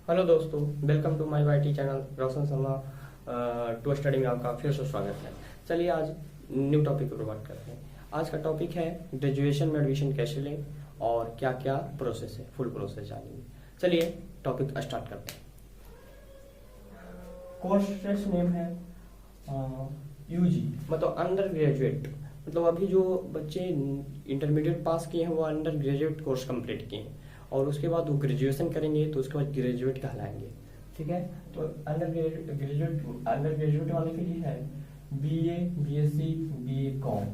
Hello दोस्तों, welcome to my YT channel Roshan Sharma to study में आपका फिर से स्वागत है। चलिए आज न्यू टॉपिक पर बात करते हैं। आज का टॉपिक है ग्रेजुएशन में एडमिशन कैसे लें और क्या क्या प्रोसेस है, फुल प्रोसेस जानेंगे। चलिए टॉपिक स्टार्ट करते हैं। कोर्स नेम है यूजी, मतलब अंडर ग्रेजुएट, मतलब अभी जो बच्चे इंटरमीडिएट पास किए हैं वो अंडर ग्रेजुएट कोर्स कंप्लीट किए हैं और उसके बाद वो ग्रेजुएशन करेंगे तो उसके बाद ग्रेजुएट कहलाएंगे। ठीक है, तो अंडर ग्रेजुएट वाले के लिए है बीए, बीएससी, बीकॉम।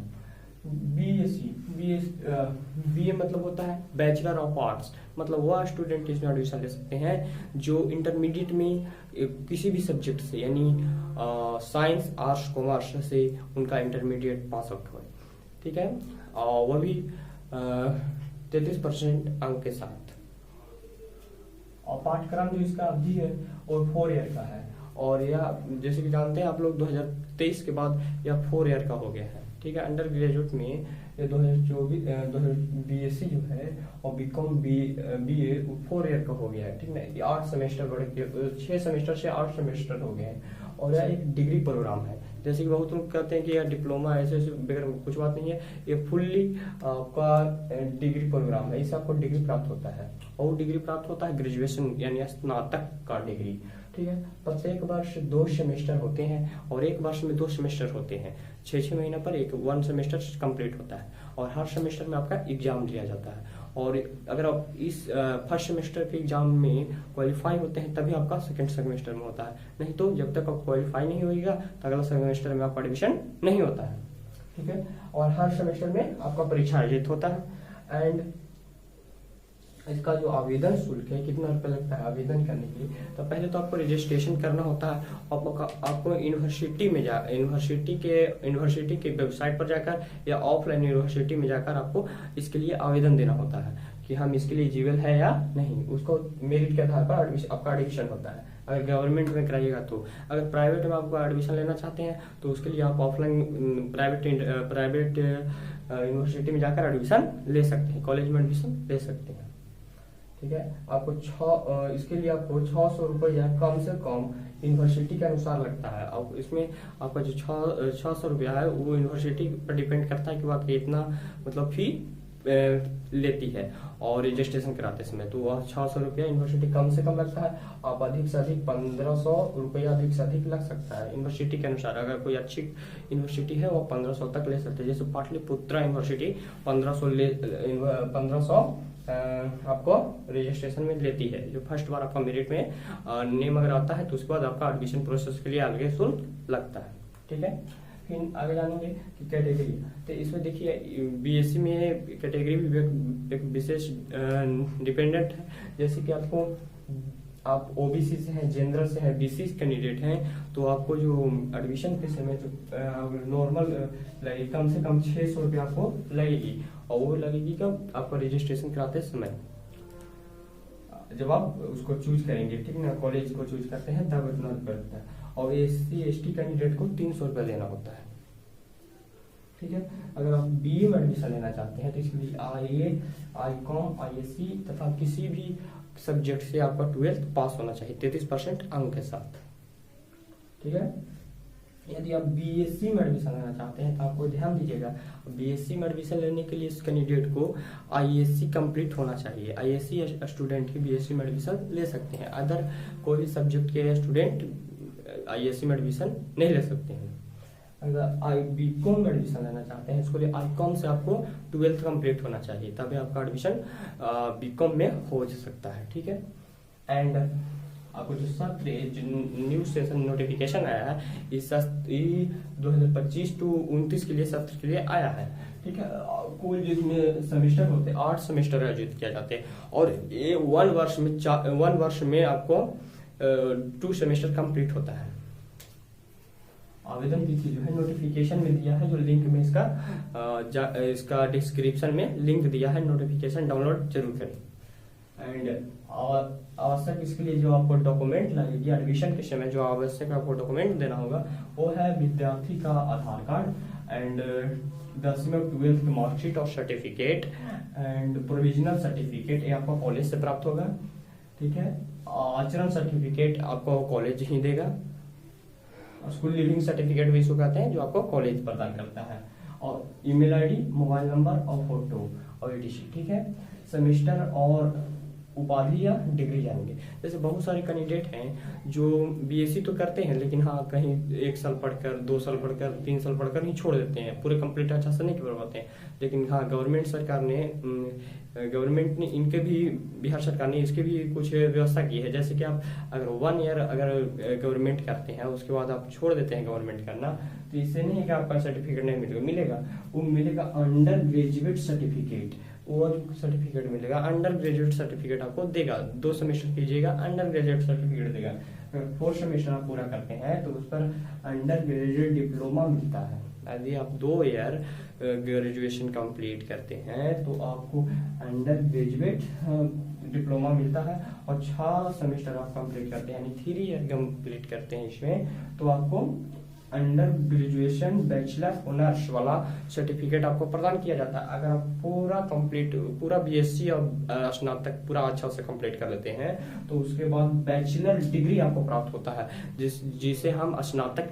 बीए मतलब होता है बैचलर ऑफ आर्ट्स, मतलब वह स्टूडेंट इसमें एडमिशन ले सकते हैं जो इंटरमीडिएट में किसी भी सब्जेक्ट से, यानी साइंस, आर्ट्स, कॉमर्स से उनका इंटरमीडिएट पास आउट हो। ठीक है, और वह भी 33% अंक के साथ। और पाठ्यक्रम जो इसका अवधि है वो 4 ईयर का है और यह जैसे कि जानते हैं आप लोग 2023 के बाद यह 4 ईयर का हो गया है। ठीक है, अंडर ग्रेजुएट में ये 2024 बीएससी जो है और बीकॉम बीए 4 ईयर का हो गया है। ठीक है, ये 8 सेमेस्टर बढ़ के 6 सेमेस्टर से 8 सेमेस्टर हो गए हैं और यह एक डिग्री प्रोग्राम है। जैसे कि बहुत लोग कहते हैं कि यह डिप्लोमा ऐसे बगैर कुछ बात नहीं है, ये फुल्ली आपका डिग्री प्रोग्राम है। इससे आपको डिग्री प्राप्त होता है और डिग्री प्राप्त होता है ग्रेजुएशन यानी स्नातक का डिग्री। ठीक है, प्रत्येक वर्ष 2 सेमेस्टर होते हैं और एक वर्ष में 2 सेमेस्टर होते हैं। 6 महीने पर 1 सेमेस्टर कंप्लीट होता है और हर सेमेस्टर में आपका एग्जाम लिया जाता है। और अगर आप इस फर्स्ट सेमेस्टर के एग्जाम में क्वालिफाई होते हैं तभी आपका सेकंड सेमेस्टर में होता है, नहीं तो जब तक आप क्वालिफाई नहीं होगा तो अगला सेमेस्टर में आपका एडमिशन नहीं होता है। ठीक है, और हर सेमेस्टर में आपका परीक्षा आयोजित होता है। एंड इसका जो आवेदन शुल्क है, कितना रुपये लगता है आवेदन करने के लिए, तो पहले तो आपको रजिस्ट्रेशन करना होता है। आपको यूनिवर्सिटी के वेबसाइट पर जाकर या ऑफलाइन यूनिवर्सिटी में जाकर आपको इसके लिए आवेदन देना होता है कि हम इसके लिए एलिजिबल है या नहीं। उसको मेरिट के आधार पर आपका एडमिशन होता है। अगर गवर्नमेंट में कराइएगा तो, अगर प्राइवेट में आपको एडमिशन लेना चाहते हैं तो उसके लिए आप ऑफलाइन प्राइवेट यूनिवर्सिटी में जाकर एडमिशन ले सकते हैं, कॉलेज में एडमिशन ले सकते हैं। ठीक है, आपको इसके लिए आपको 600 रुपया कम से कम यूनिवर्सिटी के अनुसार लगता है। अब इसमें आपका जो 600 रुपया है वो यूनिवर्सिटी पर डिपेंड करता है कि वह कितना मतलब फी लेती है और रजिस्ट्रेशन कराते समय, तो वह 600 रुपया यूनिवर्सिटी कम से कम लगता है। आप अधिक से अधिक 1500 रुपया अधिक से अधिक लग सकता है यूनिवर्सिटी के अनुसार। अगर कोई अच्छी यूनिवर्सिटी है वो 1500 तक ले सकते हैं। जैसे पाटलिपुत्रा यूनिवर्सिटी 1500 आपको रजिस्ट्रेशन में लेती है। जो फर्स्ट बार आपका मेरिट में नेम अगर आता है तो उसके बाद आपका एडमिशन प्रोसेस के लिए अलग शुल्क लगता है। ठीक है, फिर आगे जानेंगे कि कैटेगरी। तो इसमें देखिए बीएससी में कैटेगरी भी एक विशेष डिपेंडेंट है। जैसे कि आप ओबीसी से हैं, जनरल से हैं, बीसी कैंडिडेट हैं, तो आपको जो एडमिशन के समय नॉर्मल लगेगी, कम से कम 600 रुपया आपको लगेगी। और वो लगेगी कब? आपको रजिस्ट्रेशन कराते समय, जब आप उसको चूज करेंगे। ठीक है ना, कॉलेज को चूज करते हैं तब इतना रुपया लगता है। और एससी एसटी कैंडिडेट को 300 रुपया देना होता है। ठीक है, अगर आप बीए में एडमिशन लेना चाहते हैं तो इसके लिए आईए, आईकॉम, आईएससी तथा किसी भी सब्जेक्ट से आपका 12th पास होना चाहिए 33% अंक के साथ। ठीक है, यदि आप बीएससी में एडमिशन लेना चाहते हैं तो आपको ध्यान दीजिएगा, बीएससी में एडमिशन लेने के लिए इस कैंडिडेट को आईएससी कंप्लीट होना चाहिए। आईएससी स्टूडेंट ही बीएससी में एडमिशन ले सकते हैं, अदर कोई भी सब्जेक्ट के स्टूडेंट आईएससी में एडमिशन नहीं ले सकते हैं। अगर बीकॉम में एडमिशन लेना चाहते हैं इसके लिए आईकॉम से आपको 12th कंप्लीट होना चाहिए, तभी आपका एडमिशन बीकॉम में हो सकता है। ठीक है, एंड आपको जो सत्र न्यू सेशन नोटिफिकेशन आया है इस 2025 टू 29 के लिए सत्र के लिए आया है। ठीक है, कुल जिसमें सेमेस्टर होते हैं 8 सेमेस्टर आयोजित किया जाते हैं और ये 1 वर्ष में आपको 2 सेमेस्टर कंप्लीट होता है। आवेदन तिथि जो है नोटिफिकेशन में दिया है, जो लिंक में इसका डिस्क्रिप्शन में लिंक दिया है, नोटिफिकेशन डाउनलोड जरूर करें। एंड आवश्यक इसके लिए जो आपको डॉक्यूमेंट लगेगी एडमिशन के समय, जो आवश्यक आपको डॉक्यूमेंट देना होगा वो है विद्यार्थी का आधार कार्ड एंड 10वीं और 12th की मार्कशीट और सर्टिफिकेट एंड प्रोविजनल सर्टिफिकेट, ये आपको कॉलेज से प्राप्त होगा। ठीक है, आचरण सर्टिफिकेट आपको कॉलेज ही देगा। स्कूल लीविंग सर्टिफिकेट भी इसको कहते हैं, जो आपको कॉलेज प्रदान करता है। और ईमेल आईडी, मोबाइल नंबर और फोटो और एडीसी, ठीक है। सेमेस्टर और उपाधि या डिग्री जानेंगे। जैसे बहुत सारे कैंडिडेट हैं जो बीएससी तो करते हैं, लेकिन हाँ कहीं 1 साल पढ़कर, 2 साल पढ़कर, 3 साल पढ़कर ही छोड़ देते हैं, पूरे कंप्लीट अच्छा से नहीं कर पाते हैं। लेकिन हाँ गवर्नमेंट ने इनके भी, बिहार सरकार ने इसके भी कुछ व्यवस्था की है। जैसे कि आप अगर 1 ईयर अगर गवर्नमेंट करते हैं, उसके बाद आप छोड़ देते हैं गवर्नमेंट करना, तो इससे नहीं है कि आपका सर्टिफिकेट नहीं मिलेगा, वो मिलेगा अंडर ग्रेजुएट सर्टिफिकेट, और सर्टिफिकेट मिलेगा। अंडर ग्रेजुएट सर्टिफिकेट आपको देगा, 2 सेमेस्टर कीजिएगा अंडर ग्रेजुएट सर्टिफिकेट देगा। 4 सेमेस्टर आप पूरा करते हैं तो उस पर अंडर ग्रेजुएट डिप्लोमा मिलता है। यदि आप 2 ईयर ग्रेजुएशन कंप्लीट करते हैं तो आपको अंडर ग्रेजुएट डिप्लोमा मिलता है। और 6 सेमेस्टर आप कंप्लीट करते हैं, यानी 3 ईयर कंप्लीट करते हैं इसमें, तो आपको अंडर ग्रेजुएशन बैचलर ऑनर्स वाला सर्टिफिकेट आपको प्रदान किया जाता है। अगर आप पूरा बीएससी और स्नातक पूरा अच्छा से कंप्लीट कर लेते हैं, तो उसके बाद बैचलर डिग्री आपको प्राप्त होता है, जिसे हम स्नातक